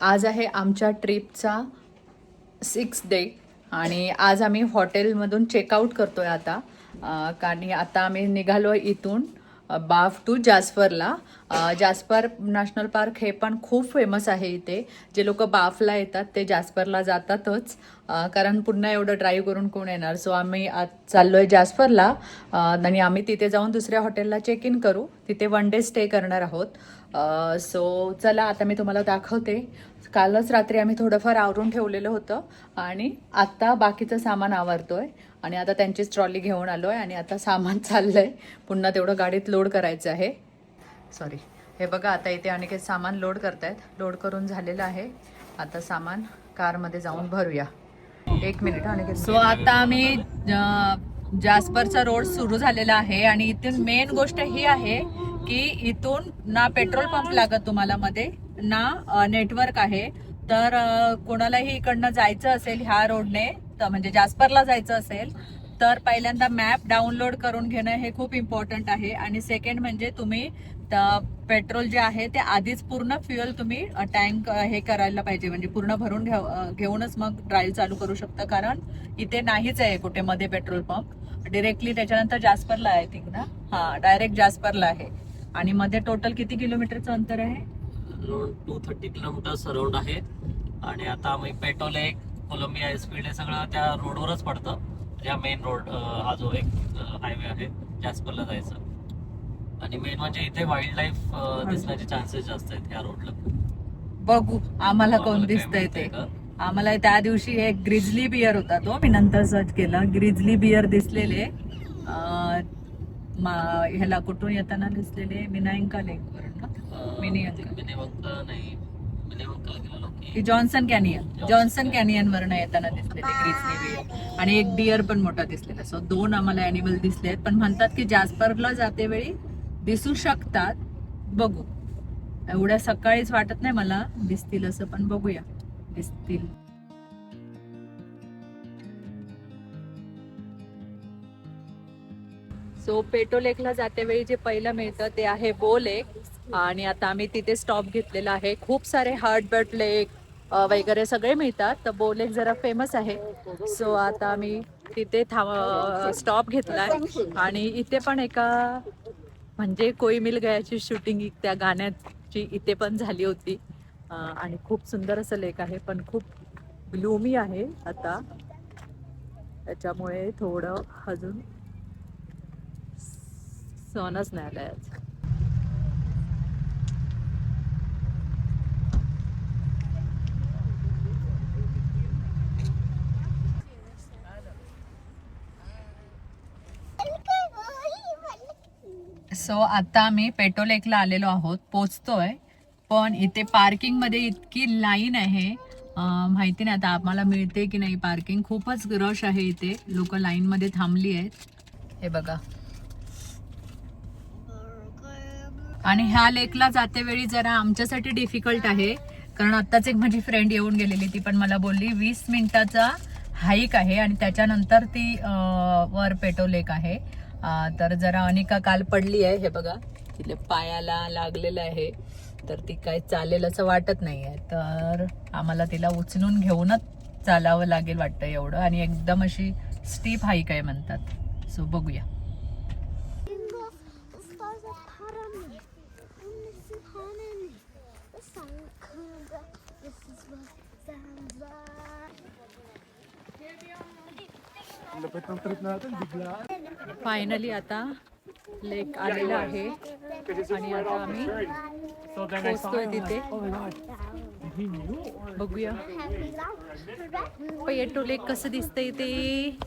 आज आहे आमच्या ट्रिपचा 6th डे आणि आज आम्ही हॉटेलमधून चेकआउट करतोय आता कारण आता आम्ही निघालो इथून बाफ टू जास्परला. जास्पर नॅशनल पार्क हे पण खूप फेमस आहे इथे. जे लोक बाफला येतात ते जास्परला जातातच कारण पुन्हा एवढं ड्राईव्ह करून कोण येणार. सो आम्ही आज चाललोय जास्परला आणि आम्ही तिथे जाऊन दुसऱ्या हॉटेलला चेक इन करू. तिथे 1 डे स्टे करणार आहोत. सो चला आता मी तुम्हाला दाखवते. कालच रात्री आम्ही थोडंफार आवरून ठेवलेलं होतं आणि आत्ता बाकीचं सामान आवरतोय आणि आता त्यांचीच ट्रॉली घेऊन आलोय आणि आता सामान चाललंय पुन्हा तेवढं गाडीत लोड करायचं आहे. सॉरी, हे बघा आता इथे अनेक सामान लोड करतायत. लोड करून झालेलं आहे. आता सामान कारमध्ये जाऊन भरूया. 1 मिनिट अनेक. सो आता आम्ही जास्परचा रोड सुरू झालेला आहे आणि इथून मेन गोष्ट ही आहे की इथून ना पेट्रोल पंप लागत तुम्हाला मध्ये ना नेटवर्क आहे. तर कोणालाही इकडनं जायचं असेल ह्या रोडने तर म्हणजे जास्परला जायचं असेल तर पहिल्यांदा मॅप डाउनलोड करून घेणं हे खूप इम्पॉर्टंट आहे. आणि सेकंड म्हणजे तुम्ही पेट्रोल जे आहे ते आधीच पूर्ण फ्युएल तुम्ही टँक हे करायला पाहिजे म्हणजे पूर्ण भरून घेऊनच मग ड्राईव्ह चालू करू शकता कारण इथे नाहीच आहे कुठे मध्ये पेट्रोल पंप. डिरेक्टली त्याच्यानंतर जास्परला आहे थिंक ना. हा, डायरेक्ट जास्परला आहे. आणि मध्ये टोटल किती किलोमीटरचं अंतर आहे? अराउंड 230 किलोमीटर्स अराउंड आहे. आणि आता आम्ही पेट्रोल एक कोलंबिया स्पीड हे सगळं त्या रोडवरच पडतं. या मेन रोड हा जो एक हायवे आहे जास्परला जायचं. आणि मेन म्हणजे इथे वाईल्ड लाईफ दिसण्याचे चान्सेस जास्त आहेत या रोडला. बघू आम्हाला कोण दिसतंय ते. आम्हाला त्या दिवशी एक ग्रिझली बियर होता तो मी नंतर सर्च केला. ग्रिझली बियर दिसलेले ह्याला कुठून येताना दिसलेले मिनायंका लेक की जॉन्सन कॅनियन वरनं येताना दिसलेले ग्रिझली बियर. आणि एक डिअर पण मोठा दिसलेला. सो 2 आम्हाला अॅनिमल दिसले आहेत. पण म्हणतात की जास्परला जाते वेळी दिसू शकतात. बघू, एवढ्या सकाळीच वाटत नाही मला दिसतील असं पण बघूया दिसतील. सो पेटो लेकला जाते वेळी जे पहिलं मिळतं ते आहे बो लेक आणि आता आम्ही तिथे स्टॉप घेतलेला आहे. खूप सारे हार्टबर्ट लेक वगैरे सगळे मिळतात. तर बो लेक जरा फेमस आहे. सो आता आम्ही तिथे स्टॉप घेतलाय आणि इथे पण एका म्हणजे कोई मिल गयाची शूटिंग त्या गाण्याची इथे पण झाली होती. आणि खूप सुंदर असं लेक आहे पण खूप ग्लूमी आहे आता त्याच्यामुळे थोडं अजून सणच नाही आलाय आज. सो आता आम्ही पेटो लेकला आलेलो आहोत. पोचतोय पण इथे पार्किंग मध्ये इतकी लाईन आहे माहिती नाही आता आम्हाला मिळते की नाही पार्किंग. खूपच रश आहे इथे. लोक लाईन मध्ये थांबली आहेत. हे बघा. आणि ह्या लेकला जाते वेळी जरा आमच्यासाठी डिफिकल्ट आहे कारण आत्ताच एक माझी फ्रेंड येऊन गेलेली. ती पण मला बोलली 20 मिनिटाचा हाईक आहे आणि त्याच्यानंतर ती वर पेटो लेक आहे. तर जरा अनिका काल पडली आहे. हे बघा तिला पायाला लागलेलं आहे तर ती काय चालेल असं वाटत नाही आहे. तर आम्हाला तिला उचलून घेऊनच चालावं लागेल वाटतं एवढं. आणि एकदम अशी स्टीप हाईक आहे म्हणतात. सो बघूया. फायनली आता लेक आलेला आहे आणि आता आम्ही पोहोचतोय तिथे. बघूया पेटो लेक कसं दिसतंय ते.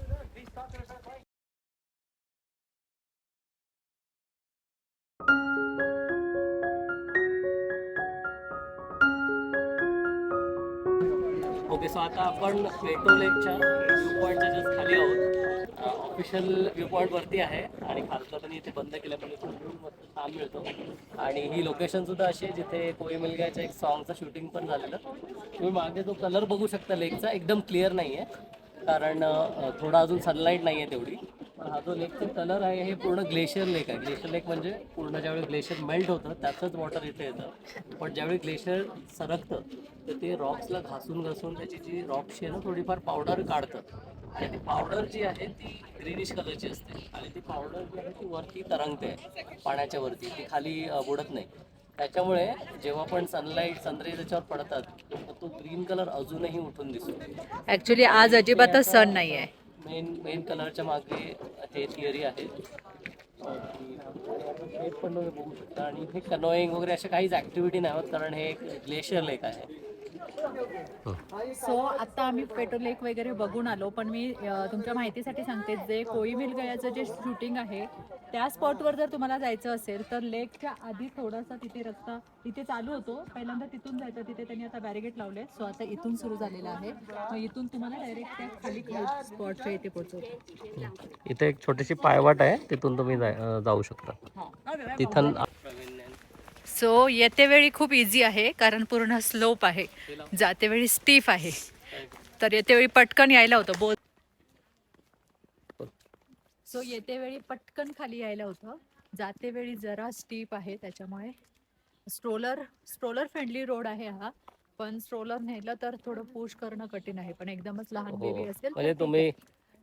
ओके, सो आता आपण पेट्रो लेकच्या व्ह्यू पॉईंटच्या जस्ट खाली आहोत. ऑफिशियल व्ह्यू पॉईंट वरती आहे आणि खालचं पण इथे बंद केल्यामुळे छान मिळतो. आणि ही लोकेशन सुद्धा अशी आहे जिथे कोई मिल गयाच्या एक सॉंगचं शूटिंग पण झालेलं. तुम्ही मागे जो कलर बघू शकता लेकचा एकदम क्लिअर नाही आहे कारण थोडा अजून सनलाईट नाही आहे तेवढी. पण हा जो लेकचा कलर आहे हे पूर्ण ग्लेशियर लेक आहे. ग्लेशियर लेक म्हणजे पूर्ण ज्यावेळी ग्लेशियर मेल्ट होतं त्याचंच वॉटर इथे येतं. पण ज्यावेळी ग्लेशियर सरकतं तर ते रॉक्सला घासून घासून त्याची जी रॉक्सची आहे ना थोडीफार पावडर काढतं. आणि ती पावडर जी आहे ती ग्रीनिश कलरची असते. आणि ती पावडर जी आहे ती वरती तरंगते पाण्याच्या वरती, ती खाली बुडत नाही. त्याच्यामुळे जेव्हा पण सनरेज याच्यावर पडतात तर तो ग्रीन कलर अजूनही उठून दिसतो. ऍक्च्युली आज अजिबातच सण नाही आहे. मेन कलरच्या मागे हे थिअरी आहे. हे पण तुम्ही बघू शकता. आणि हे कनोईंग वगैरे अशा काहीच ऍक्टिव्हिटी नाही होत कारण हे एक ग्लेशियर लेक आहे. सो आता आम्ही पेट्रोल लेक वगैरे बघून आलो, पण मी तुमच्या माहितीसाठी सांगते, जे कोळीमिल गयाचं जे शूटिंग आहे त्या स्पॉटवर जर तुम्हाला जायचं असेल तर लेकच्या आधी थोडासा तिथे रस्ता तिथे चालू होतो. पहिल्यांदा तिथून जायचं, तिथे त्यांनी आता बॅरिगेट लावले. सो आता इथून सुरू झालेलं आहे. मग इथून तुम्हाला डायरेक्ट त्या खाली स्पॉटच्या इथे पोहोचवतो. इथे एक छोटीशी पायवाट आहे, तिथून तुम्ही जाऊ शकता. तिथं सो येते वेळी खूप इझी आहे कारण पूर्ण स्लोप आहे, जाते वेळी स्टीफ आहे. तर येते वेळी पटकन यायला होतं बोल. सो येते वेळी पटकन खाली यायला होतं, जाते वेळी जरा स्टीप आहे. त्याच्यामुळे स्ट्रोलर फ्रेंडली रोड आहे हा, पण स्ट्रोलर नेलं तर थोडं पुश करणं कठीण आहे. पण एकदमच लहान बेबी असेल तर म्हणजे ठीक तुम्ही आहे.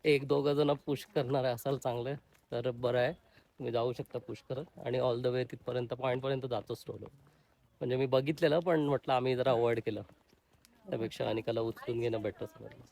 एक दोघं जण पुश करणार असाल चांगलं तर बरं आहे, तुम्ही जाऊ शकता पुश करत. आणि ऑल द वे तिथपर्यंत पॉईंटपर्यंत जातो स्ट्रोलर. म्हणजे मी बघितलेलं पण म्हटलं आम्ही जरा अवॉइड केलं, त्यापेक्षा अनिकाला उचलून घेणं बेटर समजलं.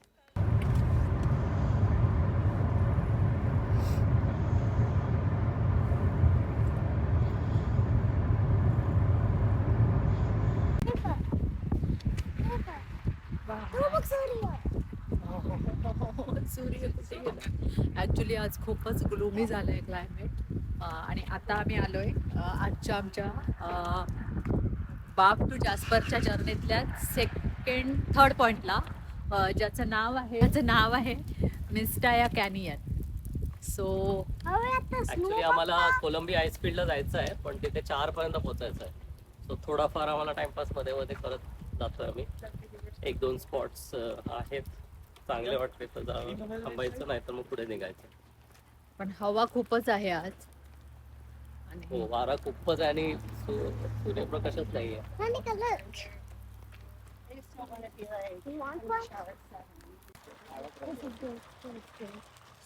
सूर्य कुठे गेला. ऍक्च्युली आज खूपच ग्लूमी झालंय क्लायमेट. आणि आता आम्ही आलोय आजच्या आमच्या बाफ टू जास्परच्या जर्नीतल्या थर्ड पॉइंटला, ज्याचं नाव आहे मिस्टाया कॅनियन. सो ऍक्च्युली आम्हाला कोलंबिया आईसफील्डला जायचं आहे, पण तिथे 4 पर्यंत पोहोचायचं आहे. सो थोडाफार आम्हाला टाइमपास मध्ये मध्ये करत जातोय आम्ही. 1-2 स्पॉट्स आहेत चांगले वाटते तर थांबायचं, नाही तर मग पुढे निघायचं. पण हवा खूपच आहे आज. हो, वारा खूपच आहे आणि सूर्यप्रकाशच नाही आहे.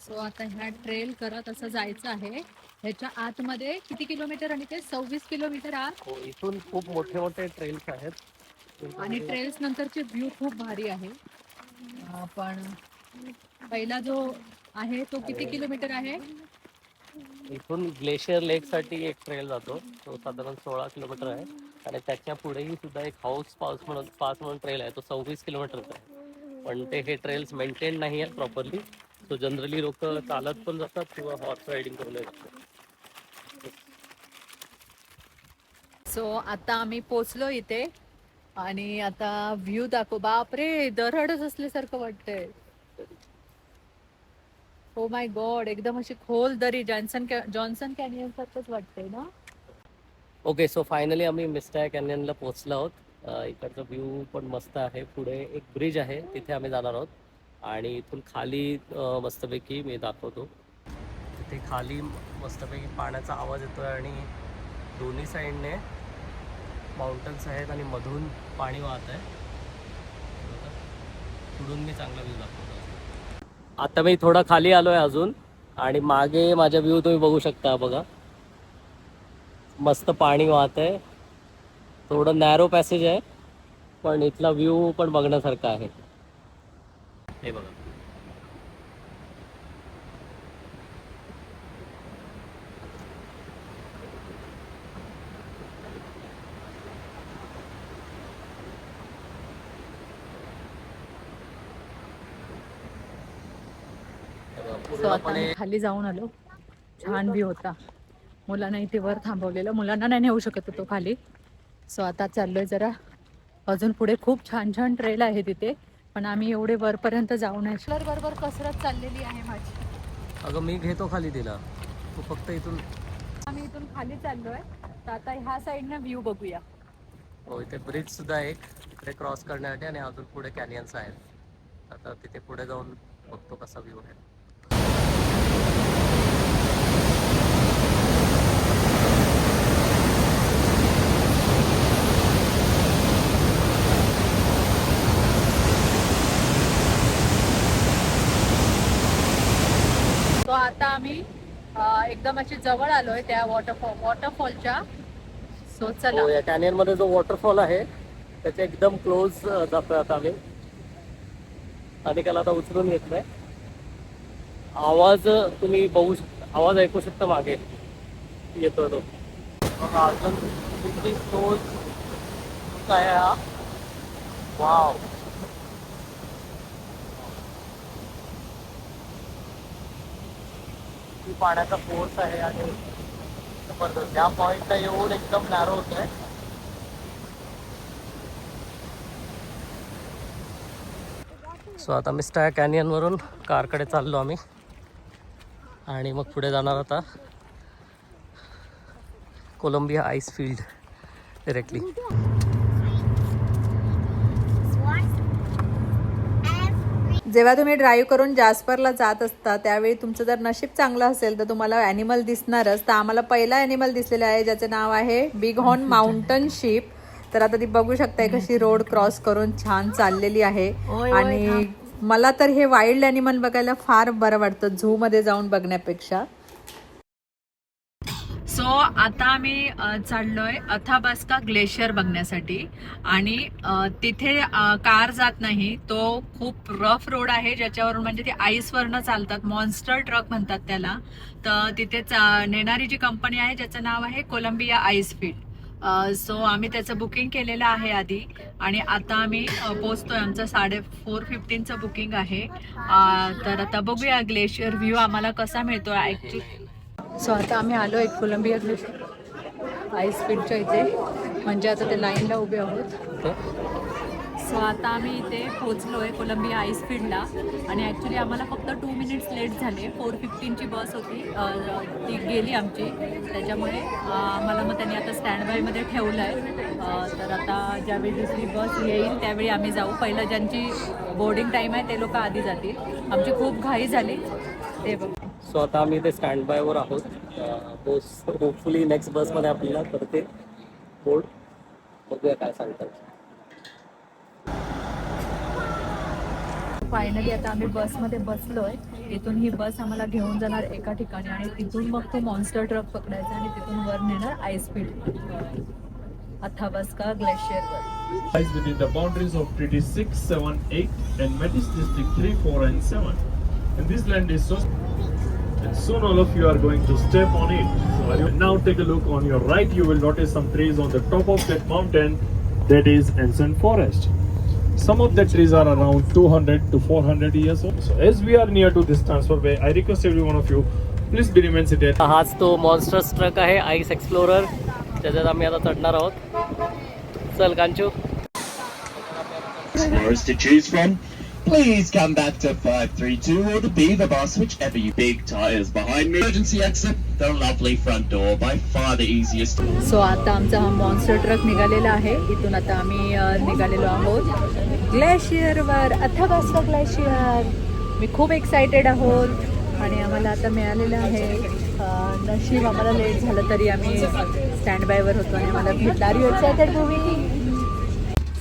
सो आता ह्या ट्रेल करत असं जायचं आहे. ह्याच्या आतमध्ये किती किलोमीटर आणि ते 26 किलोमीटर आत. हो, इथून खूप मोठे मोठे ट्रेल्स आहेत. आणि ट्रेल्स नंतरचे व्ह्यू खूप भारी आहे. पण पहिला जो आहे तो किती किलोमीटर आहे. इथून ग्लेशियर लेक साठी एक ट्रेल जातो, तो साधारण 16 किलोमीटर आहे. आणि त्याच्या पुढेही सुद्धा एक हाऊस पास म्हणून ट्रेल आहे, तो 26 किलोमीटरचा आहे. पण हे ट्रेल्स मेंटेन नाही आहेत प्रॉपरली. सो जनरली लोक चालत पण जातात किंवा हॉर्स रायडिंग करून जातात. सो आता आम्ही पोचलो इथे आणि आता व्ह्यू दाखव. बापरे, दरडच असल्यासारखं वाटतंय. ओ माय गॉड, एकदम अशी खोल दरी, जॉन्सन कॅनियन सारखंच वाटतंय ना. ओके, सो फायनली आम्ही मिस्टाया कॅनियनला पोहोचलो आहोत. इकडचा व्ह्यू पण मस्त आहे. पुढे एक ब्रिज आहे, तिथे आम्ही जाणार आहोत. आणि इथून खाली मस्तपैकी मी दाखवतो. तिथे खाली मस्तपैकी पाण्याचा आवाज येतोय आणि दोन्ही साईडने माउंटन्स आहेत आणि मधून पाणी वाहत आहे. पुढून मी चांगला व्ह्यू दाखवतो. आता मी थोडा खाली आलोय अजून, आणि मागे माझ्या व्ह्यू तुम्ही बघू शकता. बघा, मस्त पाणी वाहत आहे. थोडं नॅरो पॅसेज आहे, पण इथला व्ह्यू पण बघण्यासारखा आहे. हे बघा, सो आता आम्ही खाली जाऊन आलो. छान व्ह्यू होता. मुलांना इथे वर थांबवलेलं, मुलांना नाही नेऊ शकत होतो खाली. सो आता चाललोय जरा अजून पुढे. खूप छान छान ट्रेल आहे तिथे, पण आम्ही एवढे वरपर्यंत जाऊ नये. बरोबर कसरत चाललेली आहे माझी. अगं मी घेतो खाली तिला, तू फक्त इथून. आम्ही इथून खाली चाललोय, तर आता ह्या साईडनं व्ह्यू बघूया. हो, इथे ब्रिज सुद्धा एक इकडे क्रॉस करण्यासाठी, आणि अजून पुढे कॅनियन्स आहेत. आता तिथे पुढे जाऊन बघतो कसा व्ह्यू आहे. आम्ही एकदम अशी जवळ आलोय त्या वॉटरफॉलच्या. सो चला. हो, या कॅनियन मध्ये जो वॉटरफॉल आहे त्याच्या एकदम क्लोज जातोय आता आम्ही. अनिकाला आता उचलून घेतलंय. आवाज तुम्ही बघू शकता, आवाज ऐकू शकता मागे येतोय तो. अजून किती क्लोज आहे हा. वाव, किती पाण्याचा फोर्स आहे आणि जबरदस्त. या पॉइंटला येऊन एकदम नॅरो होत आहे. सो आता मिस्टर कॅनियनवरून कारकडे चाललो आम्ही आणि मग पुढे जाणार आता कोलंबिया आईस फील्ड डायरेक्टली. जेव्हा तुम्ही ड्राईव्ह करून जास्परला जात असता त्यावेळी तुमचं जर नशीब चांगलं असेल तर तुम्हाला ॲनिमल दिसणारच. तर आम्हाला पहिला ॲनिमल दिसलेला आहे ज्याचं नाव आहे बिग हॉर्न माउंटन शीप. तर आता ती बघू शकताय कशी रोड क्रॉस करून छान चाललेली आहे. आणि मला तर हे वाईल्ड ॲनिमल बघायला फार बरं वाटतं झू मध्ये जाऊन बघण्यापेक्षा. सो आता आम्ही चाललोय अथाबास्का ग्लेशियर बघण्यासाठी. आणि तिथे कार जात नाही, तो खूप रफ रोड आहे ज्याच्यावरून म्हणजे ते आईसवरनं चालतात. मॉन्स्टर ट्रक म्हणतात त्याला. तर तिथे नेणारी जी कंपनी आहे ज्याचं नाव आहे कोलंबिया आईस फील्ड. सो आम्ही त्याचं बुकिंग केलेलं आहे आधी आणि आता आम्ही पोहोचतोय. आमचं 4:15चं बुकिंग आहे. तर आता बघूया ग्लेशियर व्ह्यू आम्हाला कसा मिळतोय ॲक्च्युली. सो आता आम्ही आलो एक कोलंबिया ग्लेशियर आईस फील्डच्या इथे, म्हणजे आता ते लाईनला उभे आहोत. सो आता आम्ही इथे पोहोचलोय कोलंबिया आईस फील्डला. आणि ॲक्च्युली आम्हाला फक्त 2 मिनिट्स लेट झाले. 4:15ची बस होती, ती गेली आमची. त्याच्यामुळे आम्हाला मग त्यांनी आता स्टँड बायमध्ये ठेवलं आहे. तर आता ज्यावेळी दुसरी बस येईल त्यावेळी आम्ही जाऊ. पहिलं ज्यांची बोर्डिंग टाईम आहे ते लोक आधी जातील. आमची खूप घाई झाली ते बघ. सो आता आम्ही इथे स्टँड बायवर आहोत. बस होपफुली नेक्स्ट बसमध्ये आपल्याला करते बोर्ड. बघूया काय सांगतात. फायनली आता आम्ही बसमध्ये बसलोय. इथून ही बस आम्हाला घेऊन जाणार एका ठिकाणी आणि तिथून मग तो मॉन्स्टर ट्रक पकडायचा आणि तिथून वर नेणार आईस फील्ड अथाबास्का ग्लेशियरवर. Lies within the boundaries of Treaty 6, 7, 8 and Metis District 3, 4 and 7. And this land is so... And soon all of you are going to step on it. So now take a look on your right. You will notice some trees on the top of that mountain. That is ancient forest. Some of the trees are around 200 to 400 years old. So as we are near to this transferway, I request every one of you, please be remain seated. हाच तो monsters truck आहे ice explorer, त्याच्यात आम्ही आता चढणार आहोत. चल कांचू. Explorers to choose from, please come back to 532 or the Beaver bus, whichever you. Big tires behind me. Emergency exit, the lovely front door, by far the easiest. So आता आमचा हा monster truck निघालेला आहे. इथून आता आम्ही निघालेलो आहोत ग्लेशियरवर, Athabasca glacier. मी खूप एक्सायटेड आहोत आणि आम्हाला आता मिळालेलं आहे. नशीब आम्हाला लेट झालं तरी आम्ही स्टँड बायवर होतो आणि आम्हाला भेटला. Are you excited movie?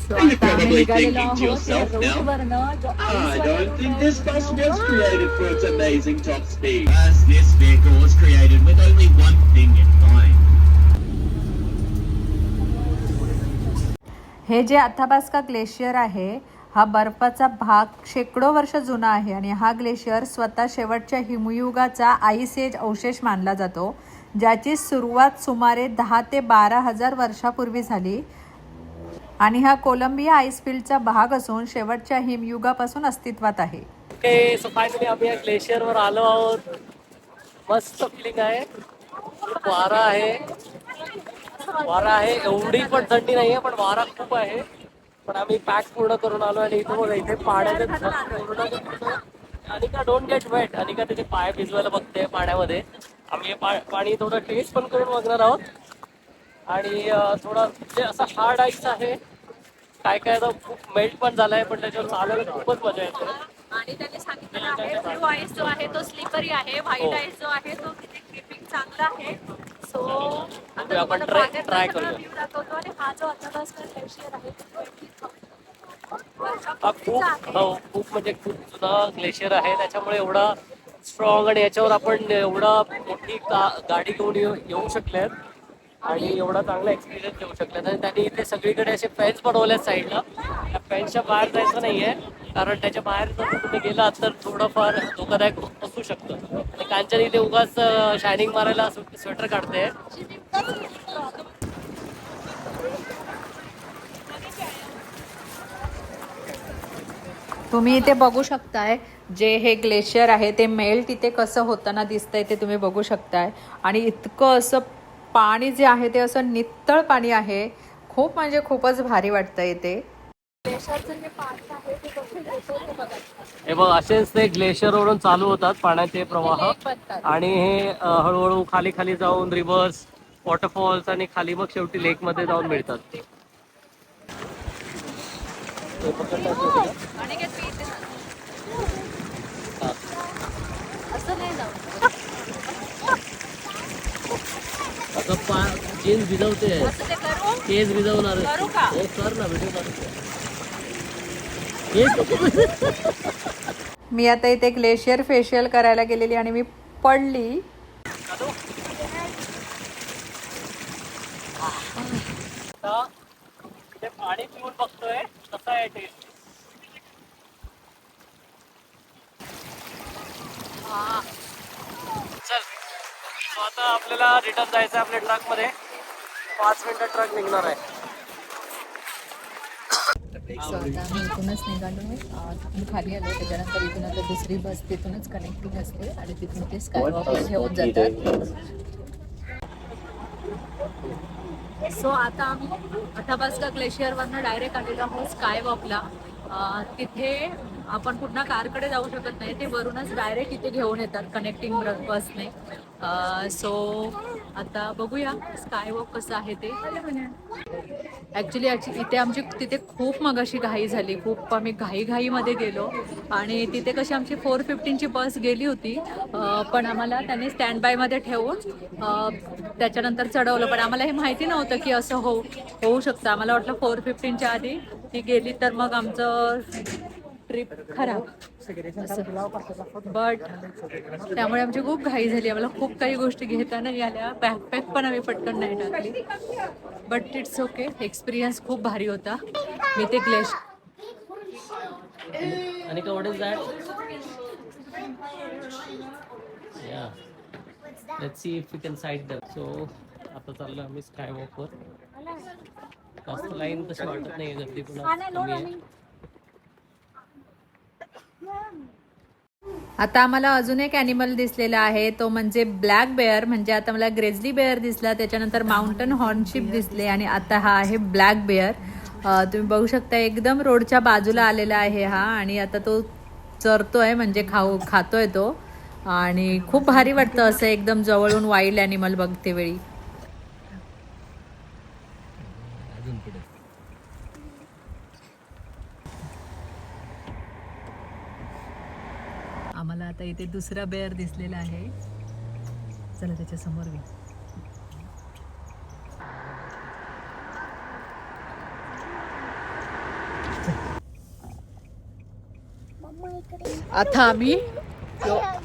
So And you're आता आम्ही probably निघालेलो thinking to आहोत yourself now, रोडवरनं जो I don't think this bus was created for its amazing top speed. As this vehicle was created with only one thing in mind. हे जे Athabasca glacier आहे हा बर्फाचा भाग शेकडो वर्ष जुना आहे आणि हा ग्लेशियर स्वतः शेवटच्या हिमयुगाचा आईस एज अवशेष मानला जातो, ज्याची सुरुवात सुमारे 10 ते 12,000 वर्षापूर्वी झाली. आणि हा कोलंबिया आईसफील्डचा भाग असून शेवटच्या हिमयुगापासून अस्तित्वात आहे. ओके, सो फायनली आम्ही या ग्लेशियरवर आलो आहोत. मस्त फिलिंग आहे. वारा आहे, वारा आहे. एवढी पण थंडी नाहीये पण वारा खूप आहे. पण आम्ही पॅक पूर्ण करून आलो आणि इथे बघा इथे पाण्याचे Anika don't get wet. Anika त्याचे पाय भिजवायला बघते पाण्यामध्ये. आम्ही पाणी थोडं टेस्ट पण करून बघणार आहोत. आणि थोडं म्हणजे असं हार्ड आईस आहे. काय काय आता खूप मेल्ट पण झालाय पण त्याच्यावर चालायला खूपच मजा येते. आणि त्यांनी सांगितलं आहे ब्लू आईस जो आहे तो स्लिपरी आहे, व्हाईट आईस जो आहे तो ग्रिपिंग चांगला आहे. सो आता आपण ट्राय करूया. व्ह्यू दाखवतो आणि हा जो अथाबास्का ग्लेशियर आहे हा खूप म्हणजे खूप जुना ग्लेशियर आहे त्याच्यामुळे एवढा स्ट्रॉंग आणि याच्यावर आपण एवढा मोठी गाडी घेऊन येऊ शकल्यात आणि एवढा चांगला एक्सपिरियन्स घेऊ शकल्यात. आणि त्यांनी इथे सगळीकडे असे फॅन्स बनवल्यात साईडला. त्या फॅन्सच्या बाहेर जायचं नाहीये, कारण त्याच्या बाहेर जर तुम्ही गेलात तर थोडंफार धोकादायक असू शकतं. आणि कांचन इथे उगाच शायनिंग मारायला स्वेटर काढते. तुम्ही इथे बघू शकताय जे हे ग्लेशियर आहे ते मेल्ट इथे कसं होताना दिसतंय ते तुम्ही बघू शकताय. आणि इतकं असं पाणी जे आहे ते असं नितळ पाणी आहे. खूप म्हणजे खूपच भारी वाटतं इथे. हे बघ, असेच ते ग्लेशियर वरून चालू होतात पाण्याचे प्रवाह आणि हे हळूहळू खाली खाली जाऊन रिव्हर्स, वॉटरफॉल्स आणि खाली मग शेवटी लेक मध्ये जाऊन मिळतात. आता जीन्स भिजवते, केस भिजवणार. हो कर ना, व्हिडिओ मी आता इथे ग्लेशियर फेशियल करायला गेलेली आणि मी पडली. पाणी पिऊन बघतोय कसं आहे टेस्ट. चल, आता आपल्याला रिटर्न जायचं आहे आपल्या ट्रक मध्ये. 5 मिनिटात ट्रक निघणार आहे. सो आता आम्ही इथूनच निघालो आहे. तिथून खाली आलो, त्याच्यानंतर इथून आता दुसरी बस तिथूनच कनेक्टिंग असते आणि तिथून ते स्कायवॉक घेऊन जातात. सो आता आम्ही अथाबास्का ग्लेशियरवरनं डायरेक्ट आलेलो आहोत स्कायवॉकला. तिथे आपण पुन्हा कारकडे जाऊ शकत नाही, ते वरूनच डायरेक्ट इथे घेऊन येतात कनेक्टिंग बसने. सो आता बघूया स्कायवॉक कसं आहे ते. ॲक्च्युली इथे आमची तिथे खूप मगाशी घाई झाली. खूप आम्ही घाईमध्ये गेलो आणि तिथे कशी आमची 4:15ची बस गेली होती, पण आम्हाला त्यांनी स्टँड बायमध्ये ठेवून त्याच्यानंतर चढवलं. पण आम्हाला हे माहिती नव्हतं की असं होऊ शकतं. आम्हाला वाटलं 4:15च्या आधी ती गेली तर मग आमचं ट्रिप खराब. बट त्यामुळे आमची खूप घाई झाली. आम्हाला खूप काही गोष्टी घेता नाही आल्या. बॅकपॅक पण आम्ही पटकन नाही टाकली. But it's okay. एक्सपिरियन्स खूप भारी होता. मी ते आणि what is that? Yeah. Let's see if we can sight them. So आता चाललो आम्ही स्कायवॉकवर. जास्त लाईन तशी वाटत नाही, गर्दी पण कमी आहे. आता आम्हाला अजून एक ॲनिमल दिसलेला आहे, तो म्हणजे ब्लॅक बेअर. म्हणजे आता मला ग्रेझली बेअर दिसला, त्याच्यानंतर माउंटन हॉर्नशिप दिसले आणि आता हा आहे ब्लॅक बेअर. तुम्ही बघू शकता एकदम रोडच्या बाजूला आलेला आहे हा आणि आता तो चरतोय, म्हणजे खातोय तो. आणि खूप भारी वाटतं असं एकदम जवळून वाईल्ड ॲनिमल बघते वेळी. आम्हाला आता इथे दुसरा बेअर दिसलेला आहे. चला त्याच्या समोर घे. आता आम्ही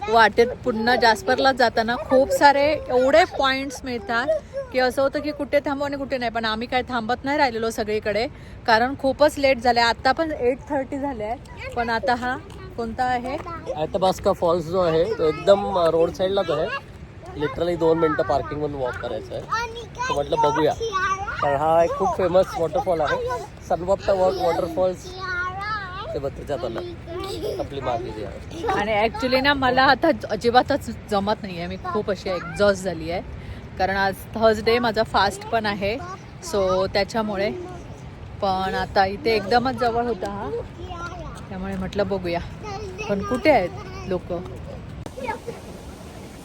वाटेत पुन्हा जास्परला जाताना खूप सारे एवढे पॉइंट्स मिळतात की असं होतं की कुठे थांबू आणि कुठे नाही. पण आम्ही काय थांबत नाही राहिलेलो सगळीकडे, कारण खूपच लेट झाले. आता पण 8:30 झाले आहे. पण आता हा कोणता आहे अथाबास्का फॉल्स जो आहे तो एकदम रोड साईडलाच आहे. लिटरली 2 मिनिटं पार्किंगमधून वॉक करायचं आहे. तर म्हटलं बघूया, कारण हा एक खूप फेमस वॉटरफॉल आहे. सनबाप्टा वॉटरफॉल्स ते बत्रीच्या तोंडात आपली मागणी जी आहे. आणि ॲक्च्युली ना मला आता अजिबातच जमत नाही आहे. मी खूप अशी एक्झॉस्ट झाली आहे, कारण आज थर्सडे माझा फास्ट पण आहे. सो त्याच्यामुळे पण आता इथे एकदमच जवळ होता हा, त्यामुळे म्हटलं बघूया. पण कुठे आहेत लोक.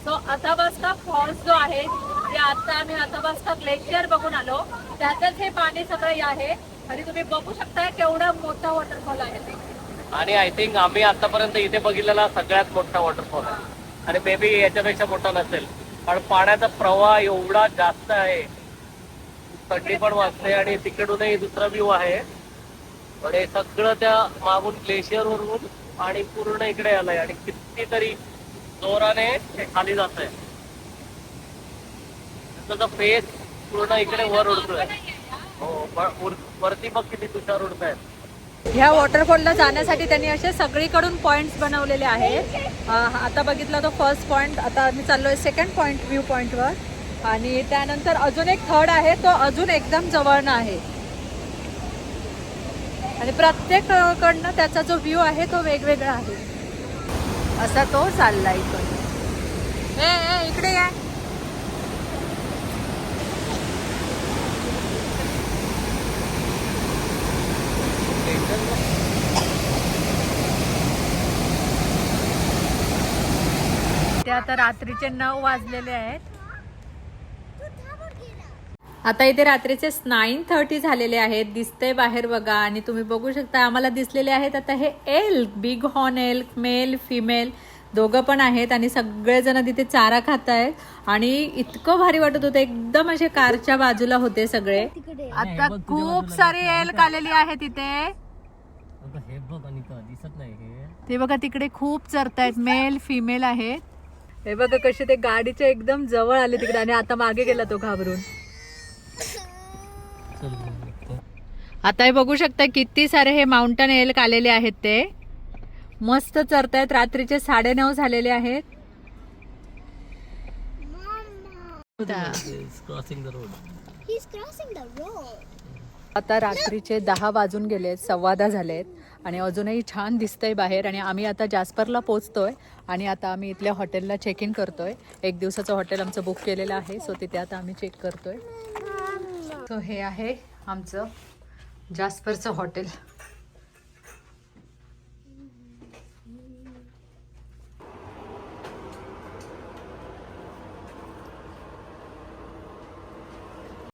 सो अथाबास्का फॉल्स जो आहे ते आता आम्ही अथाबास्का ग्लेशियर बघून आलो. त्यातच हे पाणी सगळं आहे आणि तुम्ही बघू शकता केवढा मोठा वॉटरफॉल आहे ते. आणि आय थिंक आम्ही आतापर्यंत इथे बघितलेला सगळ्यात मोठा वॉटरफॉल आहे. आणि मे बी याच्यापेक्षा मोठा नसेल, कारण पाण्याचा प्रवाह एवढा जास्त आहे. थंडी पण वाजते आणि तिकडूनही दुसरा व्ह्यू आहे. पण हे सगळं त्या मागून ग्लेशियर वरून आणि पूर्ण इकडे आलंय आणि कितीतरी जोराने ते खाली जात आहे. त्याचा फेस पूर्ण इकडे वर उडतोय. हो वरती बघ किती तुषार उडत आहेत. ह्या वॉटरफॉलला जाण्यासाठी त्यांनी असे सगळीकडून पॉइंट्स बनवलेले आहेत. आता बघितला तो फर्स्ट पॉइंट, आता आम्ही चाललोय सेकंड पॉइंट व्ह्यू पॉइंटवर आणि त्यानंतर अजून एक थर्ड आहे तो अजून एकदम जवळनं आहे आणि प्रत्येककडनं त्याचा जो व्ह्यू आहे तो वेगवेगळा आहे. असा तो चाललाय इकडे. ए इकडे या. ते आता रात्रीचे 9 वाजलेले आहेत. आता इथे रात्रीचे 9:30 झालेले आहेत. दिसते बाहेर बघा आणि तुम्ही बघू शकता आम्हाला दिसलेले आहेत आता हे elk, big horn elk, male female दोघं पण आहेत आणि सगळेजण तिथे चारा खात आहेत आणि इतकं भारी वाटत होतं. एकदम असे कारच्या बाजूला होते सगळे. आता खूप सारे एल्क आलेली आहे तिथे. हे बघ अनिका दिसत नाही हे. ते बघा तिकडे खूप चरतायत, मेल फिमेल आहेत. हे बघा कसे ते गाडीच्या एकदम जवळ आले तिकडे आणि आता मागे गेला तो घाबरून. आता हे बघू शकता किती सारे हे माउंटन एल्क आलेले आहेत. ते मस्त चरतायत. रात्रीचे 9:30 झालेले आहेत. Crossing the road. आता रात्रीचे 10 वाजून गेलेत, 10:15 झालेत आणि अजूनही छान दिसतंय बाहेर आणि आम्ही आता जास्परला पोहोचतोय आणि आता आम्ही इथल्या हॉटेलला चेक इन करतोय. 1 दिवसाचं हॉटेल आमचं बुक केलेलं आहे, सो तिथे आता आम्ही चेक करतोय. सो हे आहे आमचं जास्परचं हॉटेल.